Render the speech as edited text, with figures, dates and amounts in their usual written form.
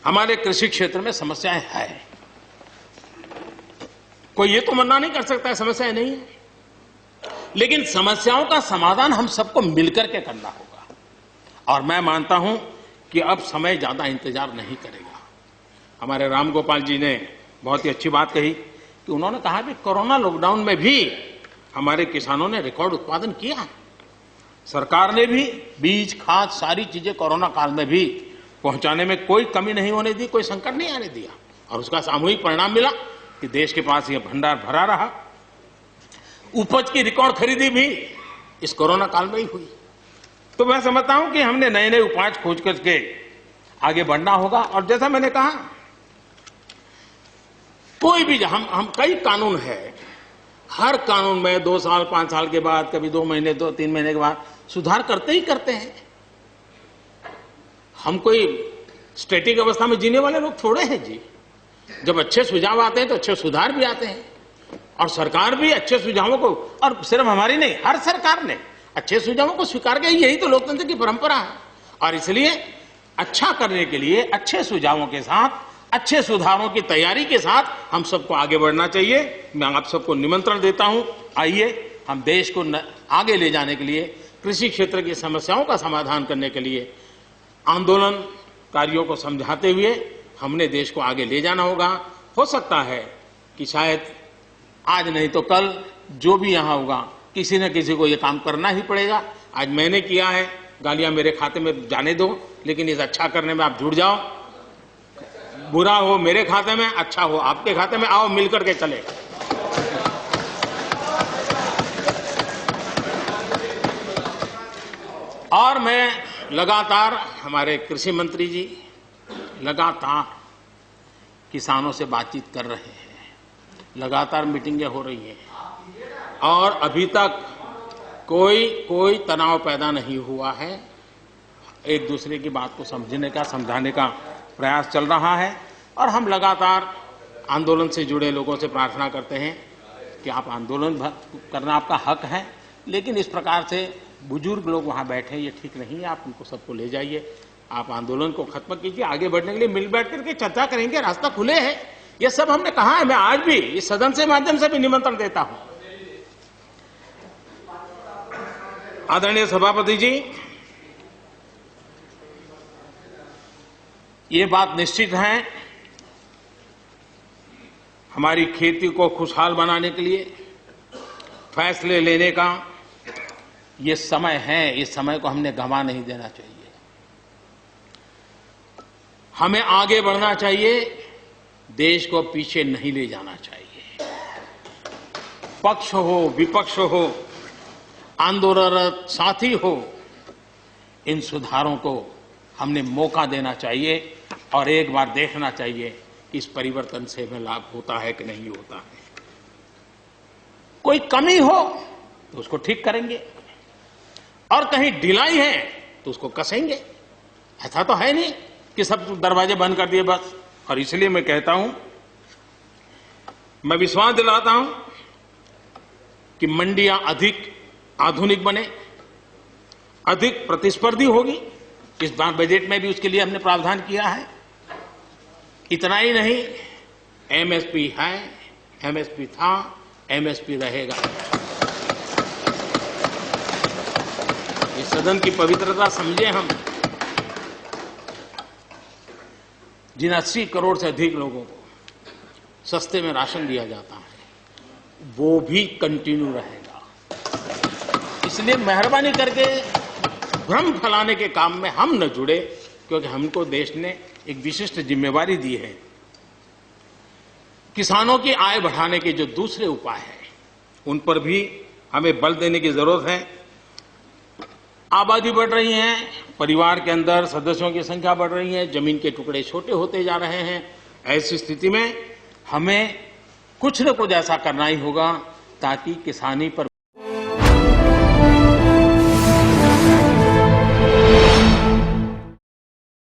हमारे कृषि क्षेत्र में समस्याएं हैं। कोई ये तो मना नहीं कर सकता है समस्याएं नहीं है, लेकिन समस्याओं का समाधान हम सबको मिलकर के करना होगा। और मैं मानता हूं कि अब समय ज्यादा इंतजार नहीं करेगा। हमारे राम गोपाल जी ने बहुत ही अच्छी बात कही कि उन्होंने कहा कि कोरोना लॉकडाउन में भी हमारे किसानों ने रिकॉर्ड उत्पादन किया। सरकार ने भी बीज, खाद, सारी चीजें कोरोना काल में भी पहुंचाने में कोई कमी नहीं होने दी, कोई संकट नहीं आने दिया, और उसका सामूहिक परिणाम मिला कि देश के पास यह भंडार भरा रहा। उपज की रिकॉर्ड खरीदी भी इस कोरोना काल में ही हुई। तो मैं समझता हूं कि हमने नए नए उपाय खोज करके आगे बढ़ना होगा। और जैसा मैंने कहा, कोई भी हम कई कानून है, हर कानून में 2 साल 5 साल के बाद, कभी 2 महीने 2-3 महीने के बाद सुधार करते ही करते हैं। हम कोई स्टैटिक अवस्था में जीने वाले लोग थोड़े हैं जी। जब अच्छे सुझाव आते हैं तो अच्छे सुधार भी आते हैं, और सरकार भी अच्छे सुझावों को, और सिर्फ हमारी नहीं, हर सरकार ने अच्छे सुझावों को स्वीकार किया। यही तो लोकतंत्र की परंपरा है। और इसलिए अच्छा करने के लिए अच्छे सुझावों के साथ, अच्छे सुधारों की तैयारी के साथ हम सबको आगे बढ़ना चाहिए। मैं आप सबको निमंत्रण देता हूं, आइए हम देश को आगे ले जाने के लिए, कृषि क्षेत्र की समस्याओं का समाधान करने के लिए आंदोलनकारियों को समझाते हुए हमने देश को आगे ले जाना होगा। हो सकता है कि शायद आज नहीं तो कल जो भी यहां होगा, किसी न किसी को यह काम करना ही पड़ेगा। आज मैंने किया है, गालियां मेरे खाते में जाने दो, लेकिन इस अच्छा करने में आप जुड़ जाओ। बुरा हो मेरे खाते में, अच्छा हो आपके खाते में, आओ मिलकर के चले। और मैं लगातार, हमारे कृषि मंत्री जी लगातार किसानों से बातचीत कर रहे हैं, लगातार मीटिंगें हो रही हैं, और अभी तक कोई तनाव पैदा नहीं हुआ है। एक दूसरे की बात को समझने का, समझाने का प्रयास चल रहा है। और हम लगातार आंदोलन से जुड़े लोगों से प्रार्थना करते हैं कि आप आंदोलन करना आपका हक है, लेकिन इस प्रकार से बुजुर्ग लोग वहां बैठे, ये ठीक नहीं है। आप उनको सबको ले जाइए, आप आंदोलन को खत्म कीजिए। आगे बढ़ने के लिए मिल बैठ करके चर्चा करेंगे, रास्ता खुले है। ये सब हमने कहा है। मैं आज भी इस सदन से माध्यम से भी निमंत्रण देता हूं। आदरणीय सभापति जी, ये बात निश्चित है, हमारी खेती को खुशहाल बनाने के लिए फैसले लेने का ये समय है। इस समय को हमने गंवा नहीं देना चाहिए। हमें आगे बढ़ना चाहिए, देश को पीछे नहीं ले जाना चाहिए। पक्ष हो, विपक्ष हो, आंदोलनरत साथी हो, इन सुधारों को हमने मौका देना चाहिए, और एक बार देखना चाहिए कि इस परिवर्तन से हमें लाभ होता है कि नहीं होता है। कोई कमी हो तो उसको ठीक करेंगे, और कहीं ढिलाई है तो उसको कसेंगे। ऐसा तो है नहीं कि सब दरवाजे बंद कर दिए बस। और इसलिए मैं कहता हूं, मैं विश्वास दिलाता हूं कि मंडियां अधिक आधुनिक बने, अधिक प्रतिस्पर्धी होगी। इस बार बजट में भी उसके लिए हमने प्रावधान किया है। इतना ही नहीं, एमएसपी है, एमएसपी था, एमएसपी रहेगा। इस सदन की पवित्रता समझे हम। जिन 80 करोड़ से अधिक लोगों को सस्ते में राशन दिया जाता है, वो भी कंटिन्यू रहेगा। इसलिए मेहरबानी करके भ्रम फैलाने के काम में हम न जुड़े, क्योंकि हमको देश ने एक विशिष्ट जिम्मेवारी दी है। किसानों की आय बढ़ाने के जो दूसरे उपाय हैं, उन पर भी हमें बल देने की जरूरत है। आबादी बढ़ रही है, परिवार के अंदर सदस्यों की संख्या बढ़ रही है, जमीन के टुकड़े छोटे होते जा रहे हैं। ऐसी स्थिति में हमें कुछ न कुछ ऐसा करना ही होगा ताकि किसानी पर